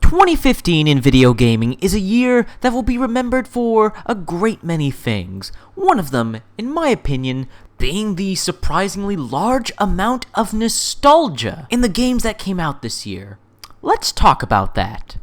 2015 in video gaming is a year that will be remembered for a great many things. One of them, in my opinion, being the surprisingly large amount of nostalgia in the games that came out this year. Let's talk about that.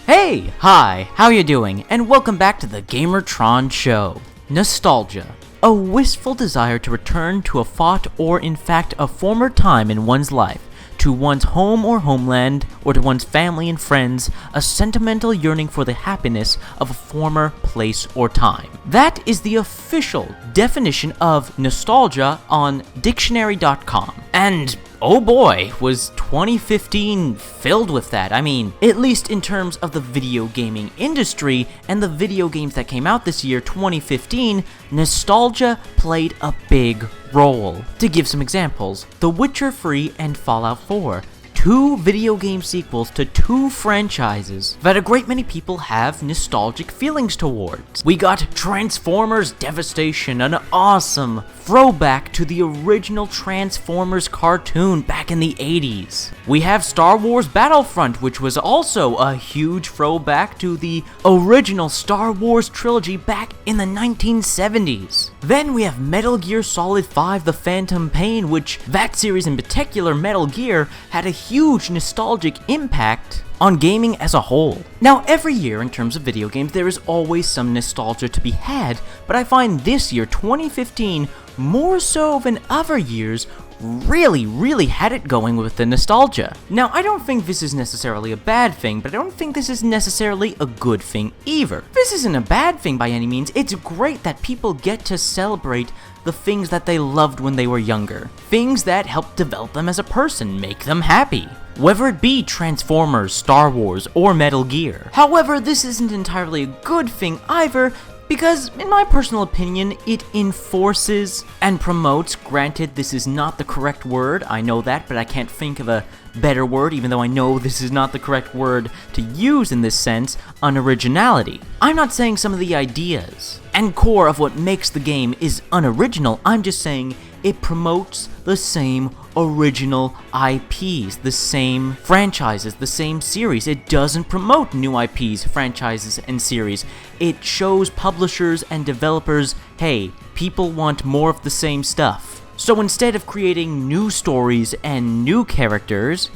Hey! Hi, how you doing? And welcome back to the Gamertron Show. Nostalgia. A wistful desire to return to a thought or in fact a former time in one's life, to one's home or homeland, or to one's family and friends, a sentimental yearning for the happiness of a former place or time. That is the official definition of nostalgia on dictionary.com. And oh boy, was 2015 filled with that. I mean, at least in terms of the video gaming industry and the video games that came out this year, 2015, nostalgia played a big role. To give some examples, The Witcher 3 and Fallout 4. Two video game sequels to two franchises that a great many people have nostalgic feelings towards. We got Transformers Devastation, an awesome throwback to the original Transformers cartoon back in the 80s. We have Star Wars Battlefront, which was also a huge throwback to the original Star Wars trilogy back in the 1970s. Then we have Metal Gear Solid 5 The Phantom Pain, which that series in particular, Metal Gear, had a huge nostalgic impact on gaming as a whole. Now, every year in terms of video games, there is always some nostalgia to be had, but I find this year, 2015, more so than other years, really had it going with the nostalgia. Now, I don't think this is necessarily a bad thing, but I don't think this is necessarily a good thing either. This isn't a bad thing by any means. It's great that people get to celebrate the things that they loved when they were younger. Things that help develop them as a person, make them happy. Whether it be Transformers, Star Wars, or Metal Gear. However, this isn't entirely a good thing either, because, in my personal opinion, it enforces and promotes, granted this is not the correct word, I know that, but I can't think of a better word, even though I know this is not the correct word to use in this sense, unoriginality. I'm not saying some of the ideas and core of what makes the game is unoriginal, I'm just saying it promotes the same original IPs, the same franchises, the same series. It doesn't promote new IPs, franchises, and series. It shows publishers and developers, hey, people want more of the same stuff. So instead of creating new stories and new characters,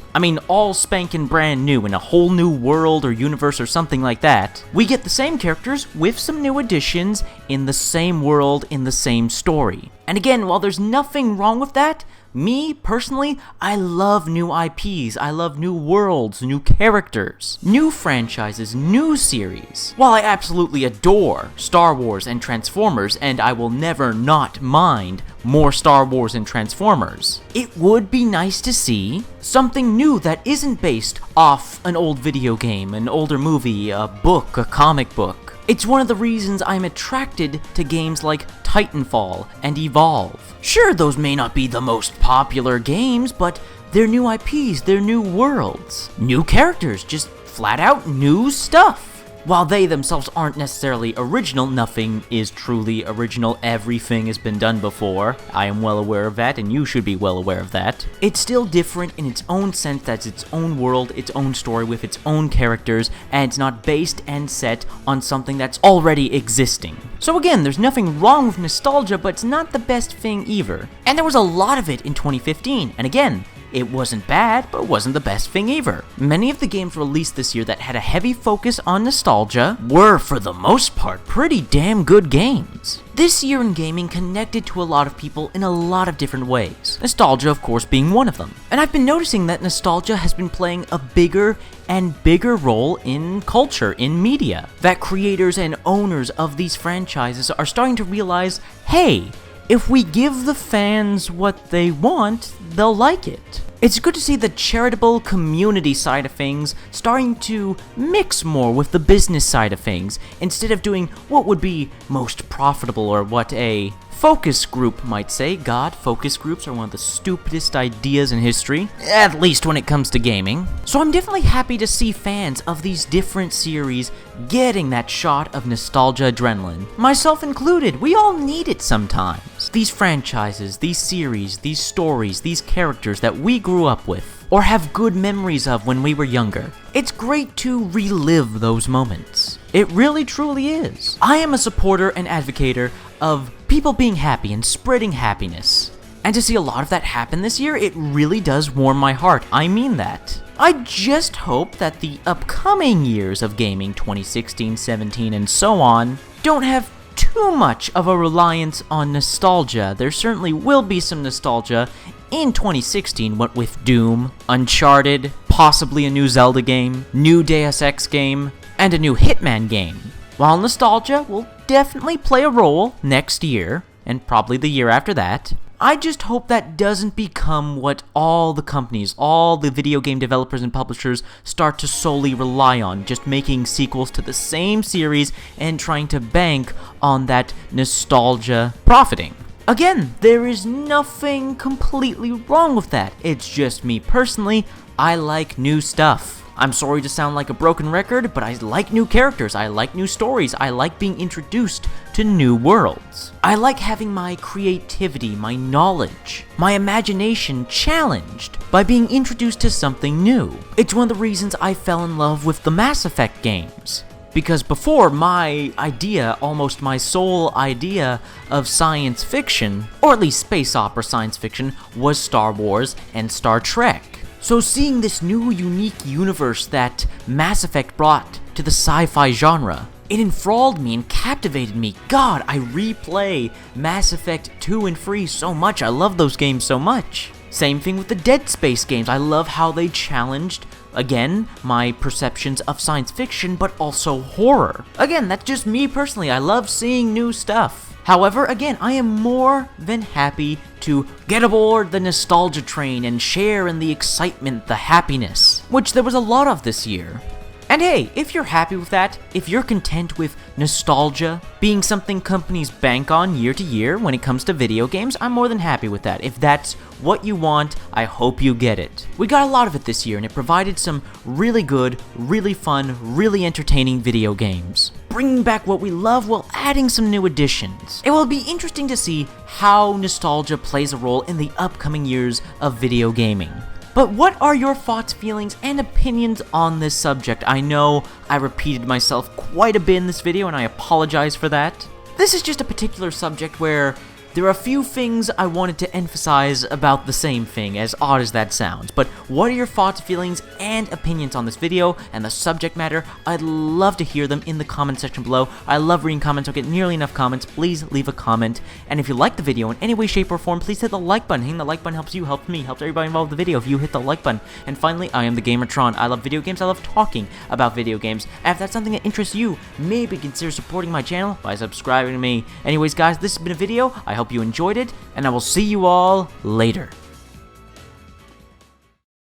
all spanking brand new in a whole new world or universe or something like that, we get the same characters with some new additions in the same world, in the same story. And again, while there's nothing wrong with that, me, personally, I love new IPs, I love new worlds, new characters, new franchises, new series. While I absolutely adore Star Wars and Transformers, and I will never not mind more Star Wars and Transformers, it would be nice to see something new that isn't based off an old video game, an older movie, a book, a comic book. It's one of the reasons I'm attracted to games like Titanfall and Evolve. Sure, those may not be the most popular games, but they're new IPs, they're new worlds, new characters, just flat out new stuff. While they themselves aren't necessarily original, nothing is truly original, everything has been done before. I am well aware of that, and you should be well aware of that. It's still different in its own sense that it's its own world, its own story with its own characters, and it's not based and set on something that's already existing. So again, there's nothing wrong with nostalgia, but it's not the best thing either. And there was a lot of it in 2015, and again, it wasn't bad, but it wasn't the best thing either. Many of the games released this year that had a heavy focus on nostalgia were, for the most part, pretty damn good games. This year in gaming connected to a lot of people in a lot of different ways. Nostalgia, of course, being one of them. And I've been noticing that nostalgia has been playing a bigger and bigger role in culture, in media. That creators and owners of these franchises are starting to realize, hey, if we give the fans what they want, they'll like it. It's good to see the charitable community side of things starting to mix more with the business side of things, instead of doing what would be most profitable or what a focus group might say. God, focus groups are one of the stupidest ideas in history, at least when it comes to gaming. So I'm definitely happy to see fans of these different series getting that shot of nostalgia adrenaline. Myself included, we all need it sometimes. These franchises, these series, these stories, these characters that we grew up with, or have good memories of when we were younger. It's great to relive those moments. It really truly is. I am a supporter and advocator of people being happy and spreading happiness. And to see a lot of that happen this year, it really does warm my heart. I mean that. I just hope that the upcoming years of gaming, 2016, 17, and so on, don't have too much of a reliance on nostalgia. There certainly will be some nostalgia in 2016, what with Doom, Uncharted, possibly a new Zelda game, new Deus Ex game, and a new Hitman game. While nostalgia will definitely play a role next year, and probably the year after that, I just hope that doesn't become what all the companies, all the video game developers and publishers start to solely rely on, just making sequels to the same series and trying to bank on that nostalgia profiting. Again, there is nothing completely wrong with that. It's just me personally, I like new stuff. I'm sorry to sound like a broken record, but I like new characters, I like new stories, I like being introduced to new worlds. I like having my creativity, my knowledge, my imagination challenged by being introduced to something new. It's one of the reasons I fell in love with the Mass Effect games. Because before, my idea, almost my sole idea of science fiction, or at least space opera science fiction, was Star Wars and Star Trek. So seeing this new unique universe that Mass Effect brought to the sci-fi genre, it enthralled me and captivated me. God, I replay Mass Effect 2 and 3 so much. I love those games so much. Same thing with the Dead Space games. I love how they challenged, again, my perceptions of science fiction, but also horror. Again, that's just me personally. I love seeing new stuff. However, again, I am more than happy to get aboard the nostalgia train and share in the excitement, the happiness, which there was a lot of this year. And hey, if you're happy with that, if you're content with nostalgia being something companies bank on year to year when it comes to video games, I'm more than happy with that. If that's what you want, I hope you get it. We got a lot of it this year, and it provided some really good, really fun, really entertaining video games, bringing back what we love while adding some new additions. It will be interesting to see how nostalgia plays a role in the upcoming years of video gaming. But what are your thoughts, feelings, and opinions on this subject? I know I repeated myself quite a bit in this video, and I apologize for that. This is just a particular subject where there are a few things I wanted to emphasize about the same thing, as odd as that sounds. But what are your thoughts, feelings, and opinions on this video and the subject matter? I'd love to hear them in the comment section below. I love reading comments. I don't get nearly enough comments. Please leave a comment. And if you like the video in any way, shape, or form, please hit the like button. Hitting the like button helps you, helps me, helps everybody involved in the video if you hit the like button. And finally, I am the Gamertron. I love video games. I love talking about video games. And if that's something that interests you, maybe consider supporting my channel by subscribing to me. Anyways, guys, this has been a video. I hope you enjoyed it, and I will see you all later.